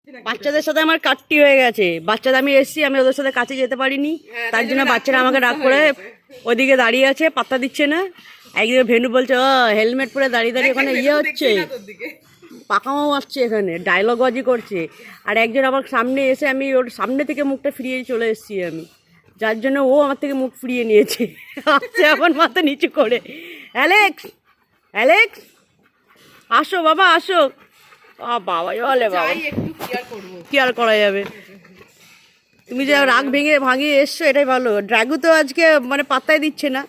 বাচ্চাদের সাথে আমার কাটটি হয়ে গেছে। বাচ্চাদের আমি এসছি, আমি ওদের সাথে কাছে যেতে পারিনি, তার জন্য বাচ্চারা আমাকে রাগ করে ওদিকে দাঁড়িয়ে আছে, পাত্তা দিচ্ছে না। একদিকে ভেনু বলছে ও হেলমেট পরে দাঁড়িয়ে দাঁড়িয়ে ওখানে ইয়ে হচ্ছে, পাকামো মারছে, এখানে ডায়লগ বাজি করছে। আর একজন আমার সামনে এসে, আমি ওর সামনে থেকে মুখটা ফিরিয়ে চলে এসেছি আমি, যার জন্য ও আমার থেকে মুখ ফিরিয়ে নিয়েছে, আসছে এখন মাথা নিচু করে। অ্যালেক্স, অ্যালেক্স আসো বাবা আসো। বাবা বলে বাবা, কি আর করা যাবে। তুমি যে রাগ ভাঙিয়ে এসছো এটাই ভালো। ড্রাগু তো আজকে মানে পাত্তাই দিচ্ছে না,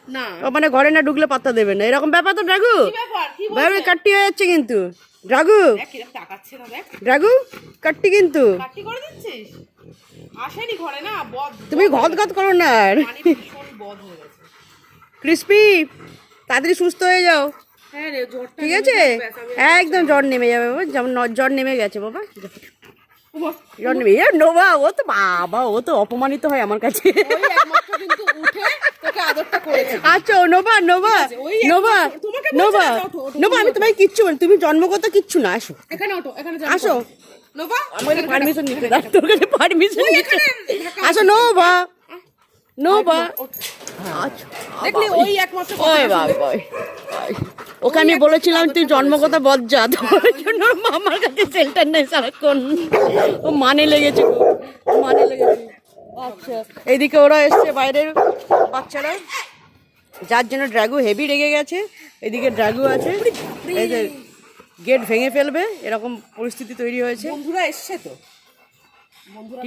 মানে ঘরে না ঢুকলে পাত্তা দেবে না, এরকম ব্যাপার তো। ড্রাগু ভাবে কাট্টি হয়ে যাচ্ছে কিন্তু। ড্রাগু, ড্রাগু কাট্টি কিন্তু। তুমি ঘদ ঘদ করো না। ক্রিস্পি তাড়াতাড়ি সুস্থ হয়ে যাও, ঠিক আছে? একদম জ্বর নেমে যাবে বাবা, যেমন জ্বর নেমে গেছে বাবা, জ্বর নেমে নোবা। ও তো বাবা, ও তো অপমানিত হয় আমার কাছে। আচ্ছা নোবা, নোবা, নোবা, নোবা, নোবা, আমি তোমায় কিচ্ছু বলি, তুমি জন্মগত কিচ্ছু না। আসো আসো, আমাদের পারমিশন নিতে দাও, তোর কাছে পারমিশন নিতে। আসো নোবা, নোবা। ওকে আমি বলেছিলাম তুই জন্মগত বজ্জাত, ওর জন্য মামার কাছে শেল্টার নেই সারাক্ষণ। ও মানে লেগেছে, মানে লেগেছে। আচ্ছা, এইদিকে ওরা এসছে বাইরের বাচ্চারা, যার জন্য ড্রাগু হেভি রেগে গেছে। এদিকে ড্রাগু আছে, এই যে গেট ভেঙে ফেলবে এরকম পরিস্থিতি তৈরি হয়েছে। বন্ধুরা এসছে তো, বন্ধুরা